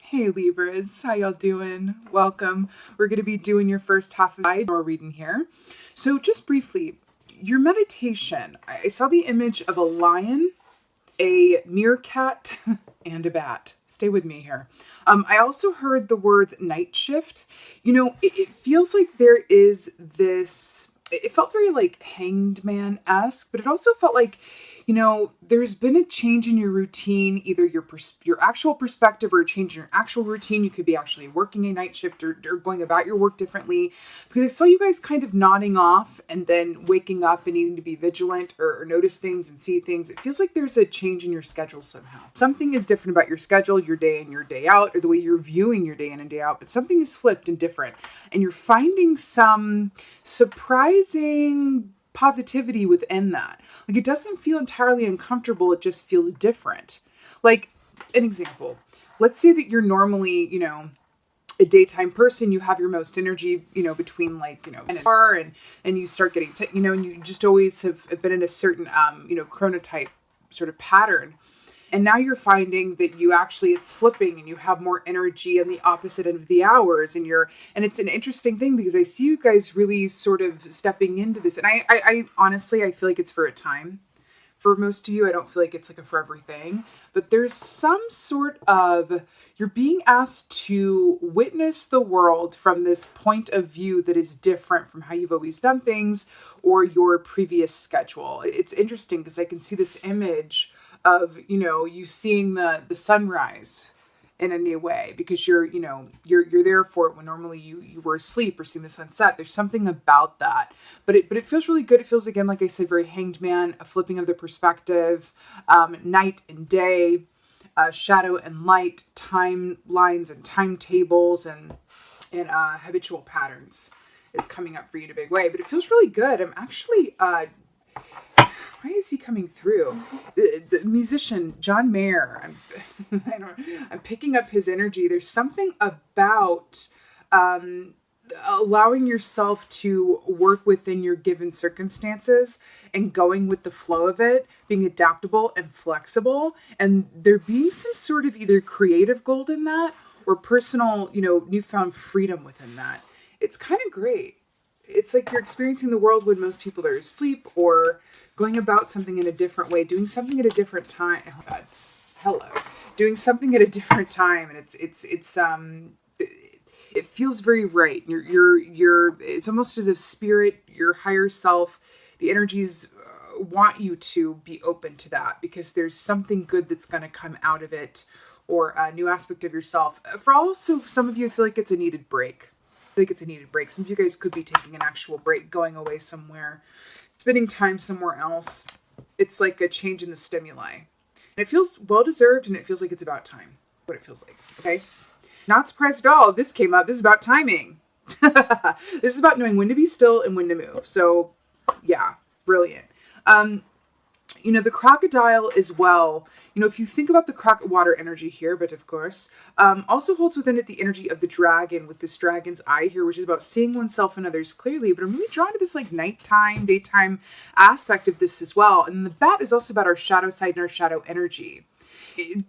Hey Libras, how y'all doing? Welcome. We're going to be doing your first half of our reading here. So just briefly, your meditation. I saw the image of a lion, a meerkat, and a bat. Stay with me here. I also heard the words night shift. It feels like there is this, it felt very like Hanged Man-esque, but it also felt like, there's been a change in your routine, either your actual perspective or a change in your actual routine. You could be actually working a night shift or going about your work differently, because I saw you guys kind of nodding off and then waking up and needing to be vigilant or notice things and see things. It feels like there's a change in your schedule somehow. Something is different about your schedule, your day in, your day out, or the way you're viewing your day in and day out, but something is flipped and different. And you're finding some surprising positivity within that. Like, it doesn't feel entirely uncomfortable, it just feels different. Like, an example, let's say that you're normally, a daytime person. You have your most energy, between an hour and you start getting and you just always have been in a certain chronotype sort of pattern. And now you're finding that it's flipping and you have more energy on the opposite end of the hours, and it's an interesting thing because I see you guys really sort of stepping into this. And I honestly, I feel like it's for a time. For most of you, I don't feel like it's like a forever thing, but there's some sort of, you're being asked to witness the world from this point of view that is different from how you've always done things or your previous schedule. It's interesting because I can see this image of, you seeing the sunrise in a new way because you're there for it when normally you were asleep or seeing the sunset. There's something about that, but it feels really good. It feels, again, like I said, very Hanged Man, a flipping of the perspective, night and day, shadow and light, timelines and timetables and habitual patterns is coming up for you in a big way. But it feels really good. I'm actually why is he coming through? The musician, John Mayer, I'm picking up his energy. There's something about allowing yourself to work within your given circumstances and going with the flow of it, being adaptable and flexible, and there being some sort of either creative gold in that or personal, newfound freedom within that. It's kind of great. It's like you're experiencing the world when most people are asleep, or going about something in a different way, doing something at a different time. Oh God, hello, doing something at a different time, and it feels very right. You're. It's almost as if spirit, your higher self, the energies want you to be open to that because there's something good that's going to come out of it, or a new aspect of yourself. For also some of you, I feel like it's a needed break. Some of you guys could be taking an actual break, going away somewhere, spending time somewhere else. It's like a change in the stimuli. And it feels well-deserved, and it feels like it's about time. What it feels like, okay? Not surprised at all. This came up. This is about timing. This is about knowing when to be still and when to move. So, yeah, brilliant. The crocodile as well, if you think about the water energy here, but of course, also holds within it the energy of the dragon with this dragon's eye here, which is about seeing oneself and others clearly. But I'm really drawn to this like nighttime, daytime aspect of this as well. And the bat is also about our shadow side and our shadow energy.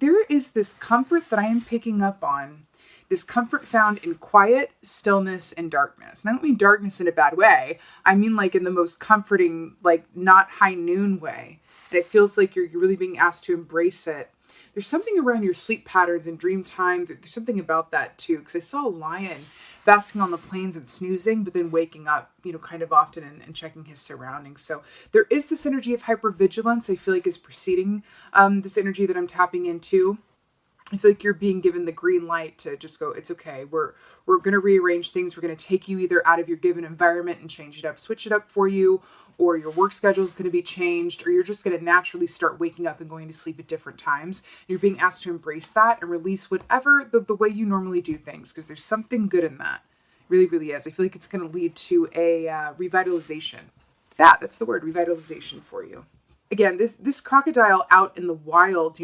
There is this comfort that I am picking up on. This comfort found in quiet, stillness, and darkness. And I don't mean darkness in a bad way. I mean like in the most comforting, like not high noon way. And it feels like you're really being asked to embrace it. There's something around your sleep patterns and dream time. There's something about that too. Because I saw a lion basking on the plains and snoozing, but then waking up, kind of often and checking his surroundings. So there is this energy of hypervigilance, I feel like, is preceding this energy that I'm tapping into. I feel like you're being given the green light to just go, it's okay. We're going to rearrange things. We're going to take you either out of your given environment and change it up, switch it up for you, or your work schedule is going to be changed, or you're just going to naturally start waking up and going to sleep at different times. You're being asked to embrace that and release whatever the way you normally do things, because there's something good in that. It really, really is. I feel like it's going to lead to a revitalization. That's the word, revitalization for you. Again, this crocodile out in the wild,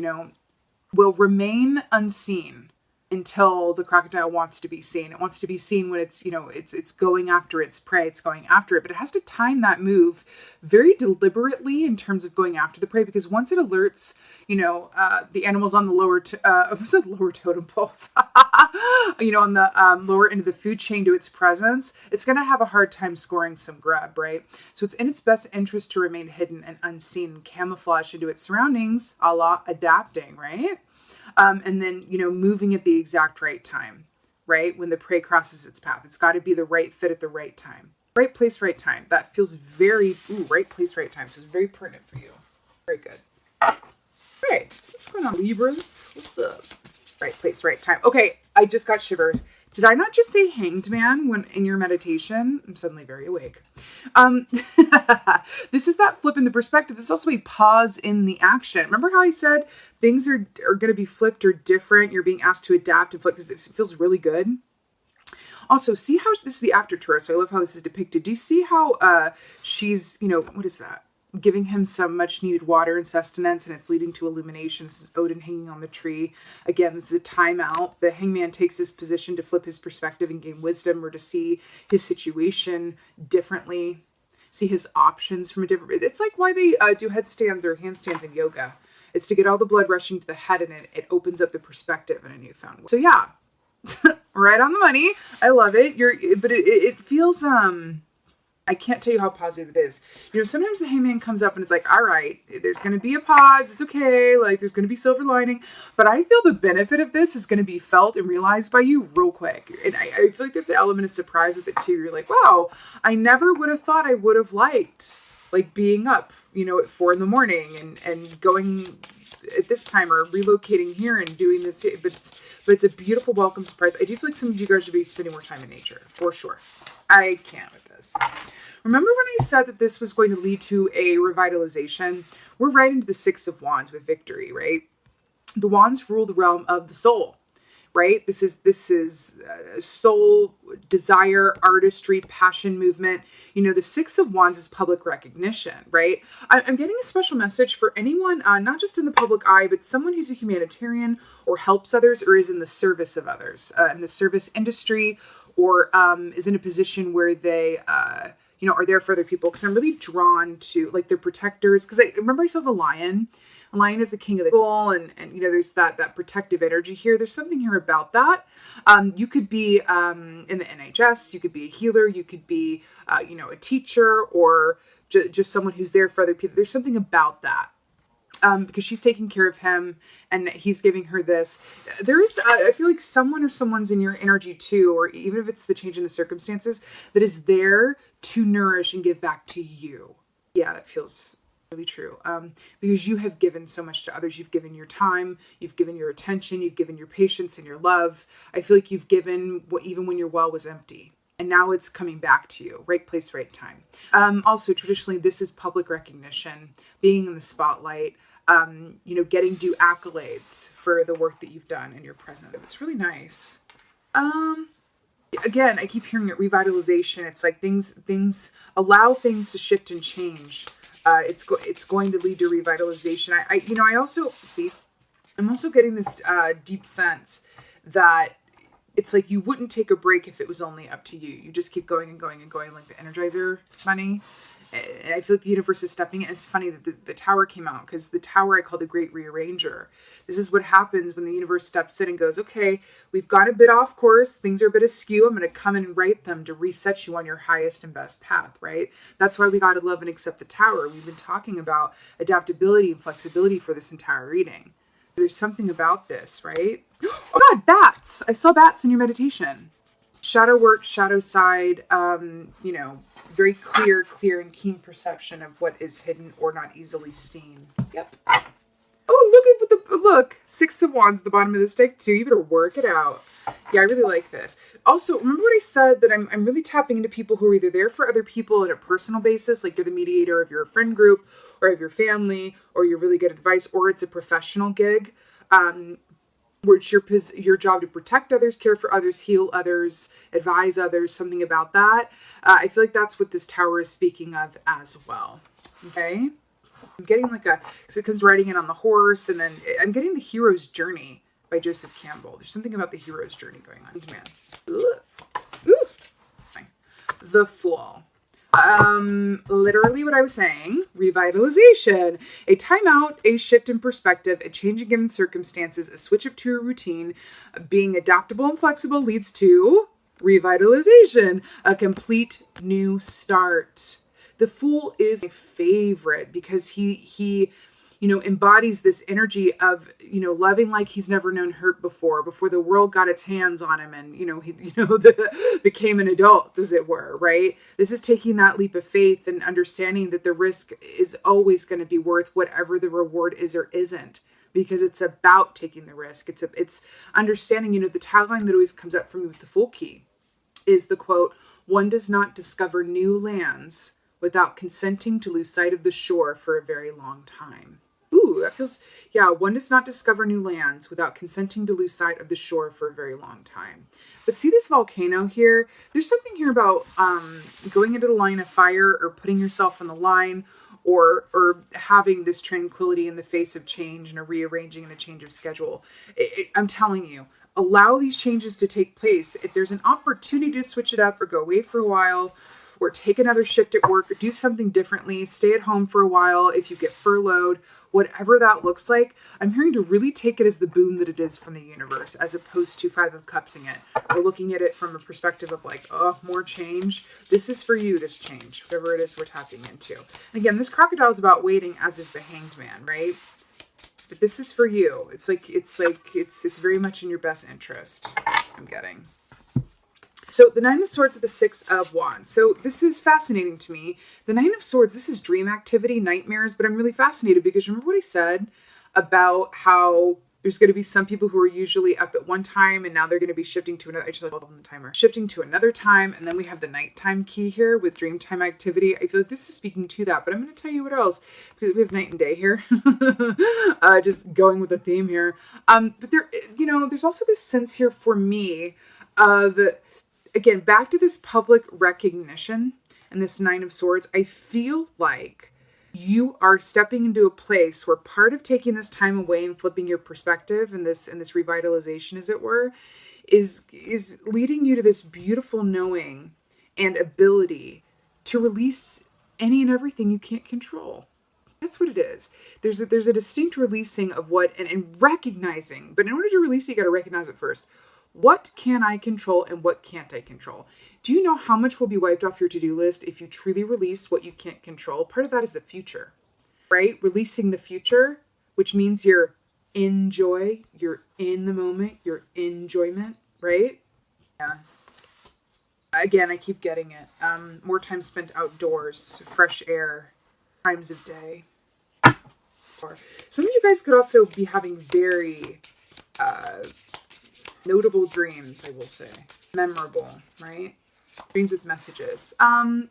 will remain unseen until the crocodile wants to be seen. It wants to be seen when it's, it's going after its prey, it's going after it, but it has to time that move very deliberately in terms of going after the prey, because once it alerts, the animals on the lower totem poles, on the lower end of the food chain to its presence, it's going to have a hard time scoring some grub, right? So it's in its best interest to remain hidden and unseen, camouflage into its surroundings, a la adapting, right? And then, moving at the exact right time, right? When the prey crosses its path, it's got to be the right fit at the right time. Right place, right time. That feels very, right place, right time. Feels very pertinent for you. Very good. All right. What's going on, Libras? What's up? Right place, right time. Okay. I just got shivers. Did I not just say hanged man when in your meditation? I'm suddenly very awake. This is that flip in the perspective. This is also a pause in the action. Remember how I said things are going to be flipped or different? You're being asked to adapt and flip because it feels really good. Also, see how this is the after tour. So I love how this is depicted. Do you see how she's, what is that? Giving him some much needed water and sustenance, and it's leading to illumination. This is Odin hanging on the tree. Again, this is a timeout. The hangman takes his position to flip his perspective and gain wisdom, or to see his situation differently, see his options from a different... It's like why they do headstands or handstands in yoga. It's to get all the blood rushing to the head, and it opens up the perspective in a newfound way. So yeah, right on the money. I love it. But it feels... I can't tell you how positive it is. Sometimes the hangman comes up and it's like, all right, there's going to be a pause. It's okay. Like there's going to be silver lining. But I feel the benefit of this is going to be felt and realized by you real quick. And I feel like there's an element of surprise with it too. You're like, wow, I never would have thought I would have liked like being up, at 4 a.m. and going at this time or relocating here and doing this. But it's a beautiful welcome surprise. I do feel like some of you guys should be spending more time in nature for sure. I can't with this. Remember when I said that this was going to lead to a revitalization? We're right into the 6 of Wands with victory, right? The Wands rule the realm of the soul, right? This is soul, desire, artistry, passion, movement. The 6 of Wands is public recognition, right? I'm getting a special message for anyone, not just in the public eye, but someone who's a humanitarian or helps others or is in the service of others, in the service industry, or is in a position where they, are there for other people. Because I'm really drawn to, like, they're protectors. Because I remember I saw the lion. A lion is the king of the jungle, and there's that protective energy here. There's something here about that. You could be in the NHS. You could be a healer. You could be, a teacher, or just someone who's there for other people. There's something about that. Because she's taking care of him and he's giving her this. There is, I feel like someone or someone's in your energy too, or even if it's the change in the circumstances, that is there to nourish and give back to you. Yeah, that feels really true. Because you have given so much to others. You've given your time, you've given your attention, you've given your patience and your love. I feel like you've given what even when your well was empty. And now it's coming back to you. Right place, right time. Also, traditionally, this is public recognition, being in the spotlight, getting due accolades for the work that you've done and your present. It's really nice. Again, I keep hearing it, revitalization. It's like things allow things to shift and change. It's going to lead to revitalization. I also see, I'm also getting this deep sense that it's like you wouldn't take a break if it was only up to you. You just keep going and going and going, like the Energizer Bunny. And I feel like the universe is stepping in. It's funny that the tower came out, because the tower I call the great rearranger. This is what happens when the universe steps in and goes, okay, we've gone a bit off course. Things are a bit askew. I'm going to come in and right them to reset you on your highest and best path, right? That's why we got to love and accept the tower. We've been talking about adaptability and flexibility for this entire reading. There's something about this, right? Oh God, bats. I saw bats in your meditation. Shadow work, shadow side, very clear and keen perception of what is hidden or not easily seen. Yep. Oh, look, 6 of Wands at the bottom of this deck too. You better work it out. Yeah, I really like this. Also, remember what I said, that I'm really tapping into people who are either there for other people on a personal basis, like you're the mediator of your friend group or of your family, or you're really good advice, or it's a professional gig. Where it's your job to protect others, care for others, heal others, advise others, something about that. I feel like that's what this tower is speaking of as well. Okay? I'm getting because it comes riding in on the horse, and then I'm getting the hero's journey by Joseph Campbell. There's something about the hero's journey going on. Man. Ooh. The Fool. Literally what I was saying, revitalization, a timeout, a shift in perspective, a change in given circumstances, a switch up to a routine, being adaptable and flexible leads to revitalization, a complete new start. The Fool is my favorite because he embodies this energy of, loving like he's never known hurt before the world got its hands on him and, became an adult, as it were, right? This is taking that leap of faith and understanding that the risk is always going to be worth whatever the reward is or isn't, because it's about taking the risk. It's understanding, the tagline that always comes up for me with the Fool key is the quote, "One does not discover new lands without consenting to lose sight of the shore for a very long time." Ooh, that feels, one does not discover new lands without consenting to lose sight of the shore for a very long time. But see this volcano here? There's something here about going into the line of fire or putting yourself on the line or having this tranquility in the face of change and a rearranging and a change of schedule. I'm telling you, allow these changes to take place. If there's an opportunity to switch it up or go away for a while, or take another shift at work, or do something differently, stay at home for a while if you get furloughed, whatever that looks like, I'm hearing to really take it as the boon that it is from the universe, as opposed to Five of Cupsing it, or looking at it from a perspective of like, oh, more change. This is for you, this change, whatever it is we're tapping into. And again, this crocodile is about waiting, as is the Hanged Man, right? But this is for you. It's very much in your best interest, I'm getting. So the Nine of Swords with the Six of Wands. So this is fascinating to me. The Nine of Swords, this is dream activity, nightmares, but I'm really fascinated because remember what I said about how there's going to be some people who are usually up at one time and now they're going to be shifting to another, shifting to another time. And then we have the nighttime key here with dream time activity. I feel like this is speaking to that, but I'm going to tell you what else, because we have night and day here, just going with the theme here. But there, there's also this sense here for me of, again, back to this public recognition and this Nine of Swords, I feel like you are stepping into a place where part of taking this time away and flipping your perspective and this revitalization, as it were, is leading you to this beautiful knowing and ability to release any and everything you can't control. That's what it is. There's a distinct releasing of what and recognizing, but in order to release it, you got to recognize it first. What can I control and what can't I control? Do you know how much will be wiped off your to-do list if you truly release what you can't control? Part of that is the future, right? Releasing the future, which means you're in joy, you're in the moment, you're in enjoyment, right? Yeah. Again, I keep getting it. More time spent outdoors, fresh air, times of day. Some of you guys could also be having very notable dreams, I will say. Memorable, right? Dreams with messages.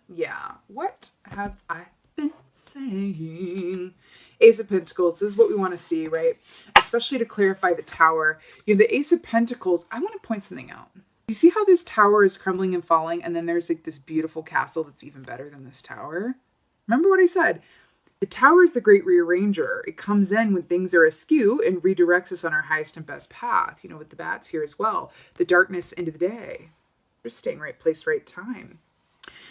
Yeah. What have I been saying? Ace of Pentacles. This is what we want to see, right? Especially to clarify the Tower. The Ace of Pentacles, I want to point something out. You see how this tower is crumbling and falling, and then there's like this beautiful castle that's even better than this tower? Remember what I said? The Tower is the great rearranger. It comes in when things are askew and redirects us on our highest and best path. With the bats here as well. The darkness into the day. Just staying right place, right time.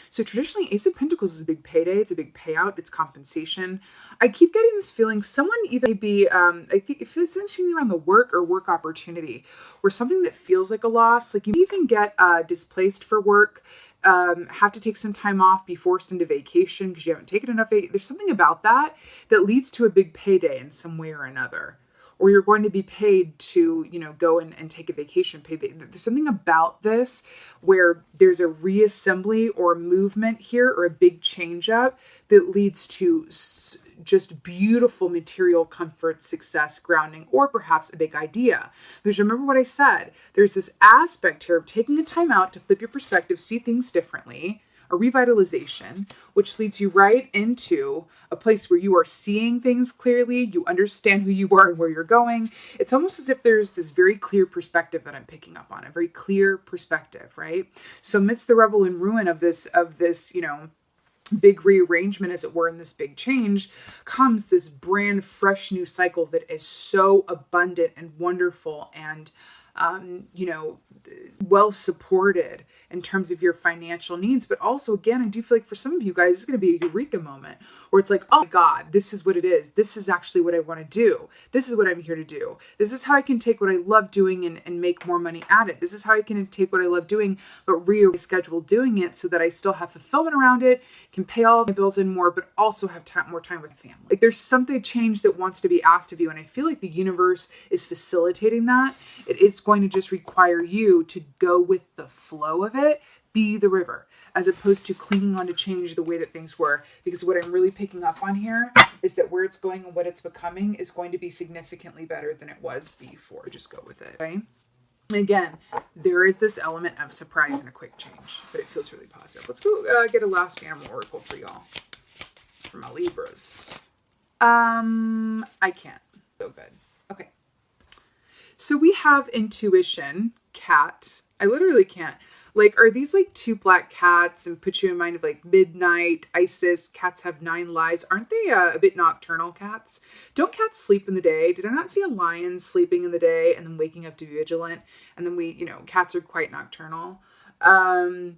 So traditionally, Ace of Pentacles is a big payday. It's a big payout. It's compensation. I keep getting this feeling someone either may be, I think if it's essentially around the work or work opportunity, or something that feels like a loss. Like you may even get displaced for work, have to take some time off, be forced into vacation because you haven't taken enough. There's something about that leads to a big payday in some way or another. Or you're going to be paid to, go and take a vacation. There's something about this where there's a reassembly or a movement here or a big change up that leads to just beautiful material comfort, success, grounding, or perhaps a big idea. Because remember what I said, there's this aspect here of taking a time out to flip your perspective, see things differently, a revitalization, which leads you right into a place where you are seeing things clearly, you understand who you are and where you're going. It's almost as if there's this very clear perspective that I'm picking up on, a very clear perspective, right? So amidst the rubble and ruin of this, big rearrangement, as it were, in this big change, comes this brand fresh new cycle that is so abundant and wonderful and well supported in terms of your financial needs. But also, again, I do feel like for some of you guys, it's going to be a eureka moment where it's like, oh my God, this is what it is. This is actually what I want to do. This is what I'm here to do. This is how I can take what I love doing and make more money at it. This is how I can take what I love doing, but reschedule doing it so that I still have fulfillment around it, can pay all my bills and more, but also have more time with family. Like there's something change that wants to be asked of you. And I feel like the universe is facilitating that. It is going to just require you to go with the flow of it, be the river, as opposed to clinging on to change the way that things were. Because what I'm really picking up on here is that where it's going and what it's becoming is going to be significantly better than it was before. Just go with it, okay? Again, there is this element of surprise and a quick change, but it feels really positive. Let's go get a last animal oracle for y'all. For my Libras. I can't. So good. Okay. So we have intuition, cat. I literally can't. Like, are these like two black cats and put you in mind of like midnight, Isis, cats have 9 lives? Aren't they a bit nocturnal cats? Don't cats sleep in the day? Did I not see a lion sleeping in the day and then waking up to be vigilant? And then cats are quite nocturnal. I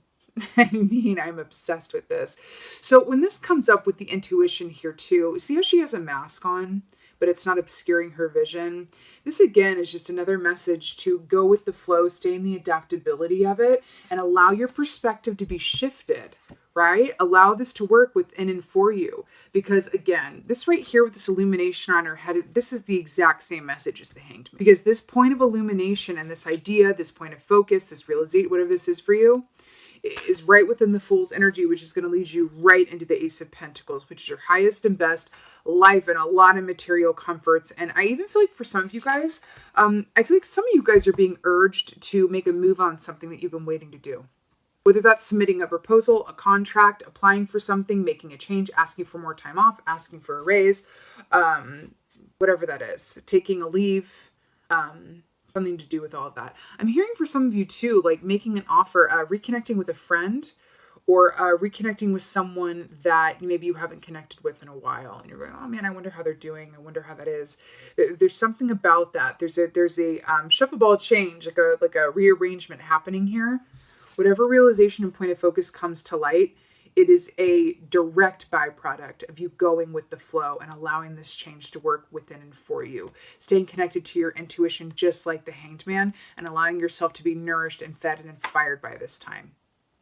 mean, I'm obsessed with this. So when this comes up with the intuition here too, see how she has a mask on, but it's not obscuring her vision? This again is just another message to go with the flow, stay in the adaptability of it, and allow your perspective to be shifted, right? Allow this to work within and for you. Because again, this right here with this illumination on her head, this is the exact same message as the Hanged Man. Because this point of illumination and this idea, this point of focus, this realization, whatever this is for you, is right within the Fool's energy, which is going to lead you right into the Ace of Pentacles, which is your highest and best life and a lot of material comforts. And I even feel like for some of you guys, I feel like some of you guys are being urged to make a move on something that you've been waiting to do. Whether that's submitting a proposal, a contract, applying for something, making a change, asking for more time off, asking for a raise, whatever that is, taking a leave, something to do with all of that. I'm hearing for some of you too, like making an offer, reconnecting with a friend, or reconnecting with someone that maybe you haven't connected with in a while. And you're going, oh man, I wonder how they're doing. I wonder how that is. There's something about that. There's a shuffle ball change, like a rearrangement happening here. Whatever realization and point of focus comes to light, it is a direct byproduct of you going with the flow and allowing this change to work within and for you. Staying connected to your intuition, just like the Hanged Man, and allowing yourself to be nourished and fed and inspired by this time.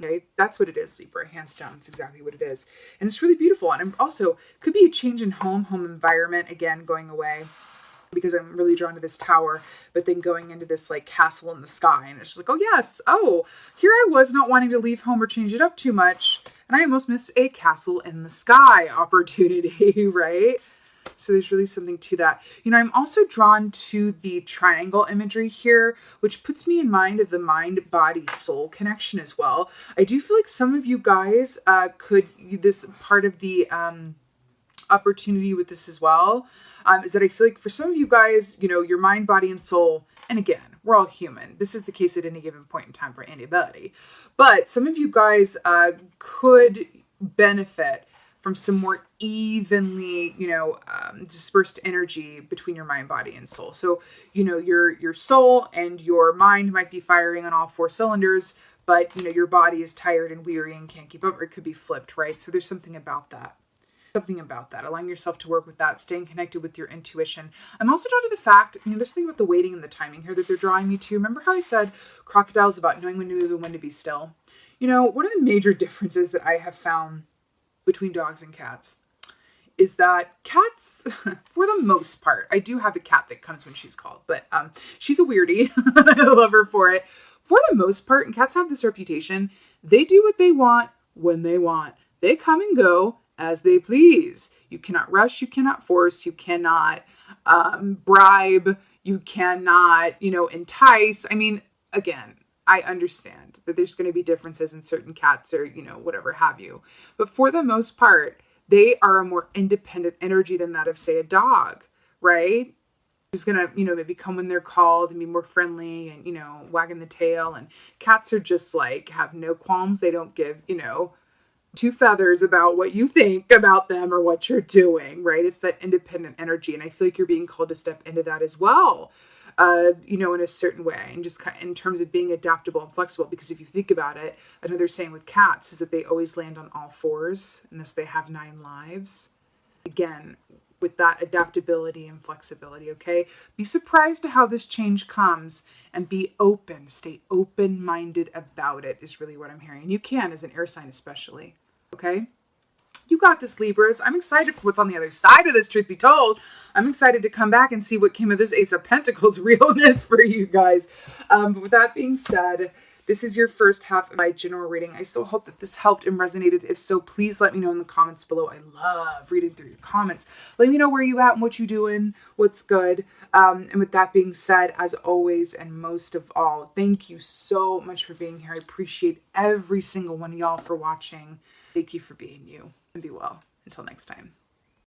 Okay, that's what it is, Libra. Hands down, it's exactly what it is. And it's really beautiful. And also, could be a change in home environment, again, going away. Because I'm really drawn to this tower, but then going into this like castle in the sky. And it's just like, oh yes, oh, here I was not wanting to leave home or change it up too much. And I almost missed a castle in the sky opportunity, right? So there's really something to that. I'm also drawn to the triangle imagery here, which puts me in mind of the mind, body, soul connection as well. I do feel like some of you guys this part of the opportunity with this as well, is that I feel like for some of you guys, your mind, body, and soul, and again, we're all human. This is the case at any given point in time for anybody. But some of you guys could benefit from some more evenly, dispersed energy between your mind, body, and soul. So, your soul and your mind might be firing on all 4 cylinders, but, your body is tired and weary and can't keep up, or it could be flipped, right? So there's something about that. Allowing yourself to work with that, staying connected with your intuition. I'm also drawn to the fact, there's something about the waiting and the timing here that they're drawing me to. Remember how I said crocodiles about knowing when to move and when to be still? One of the major differences that I have found between dogs and cats is that cats, for the most part, I do have a cat that comes when she's called, but she's a weirdie. I love her for it. For the most part, and cats have this reputation, they do what they want when they want. They come and go as they please. You cannot rush, you cannot force, you cannot bribe, you cannot, entice. I mean, again, I understand that there's going to be differences in certain cats or, whatever have you. But for the most part, they are a more independent energy than that of, say, a dog, right? Who's going to, maybe come when they're called and be more friendly and, wagging the tail. And cats are just like, have no qualms. They don't give, two feathers about what you think about them or what you're doing, right? It's that independent energy. And I feel like you're being called to step into that as well, in a certain way. And just kind of in terms of being adaptable and flexible. Because if you think about it, another saying with cats is that they always land on all fours unless they have 9 lives. Again, with that adaptability and flexibility, okay? Be surprised to how this change comes and be open. Stay open-minded about it is really what I'm hearing. And you can as an air sign especially, okay? You got this, Libras. I'm excited for what's on the other side of this, truth be told. I'm excited to come back and see what came of this Ace of Pentacles realness for you guys. But with that being said, this is your first half of my general reading. I so hope that this helped and resonated. If so, please let me know in the comments below. I love reading through your comments. Let me know where you at and what you doing, what's good. And with that being said, as always, and most of all, thank you so much for being here. I appreciate every single one of y'all for watching. Thank you for being you, and be well. Until next time.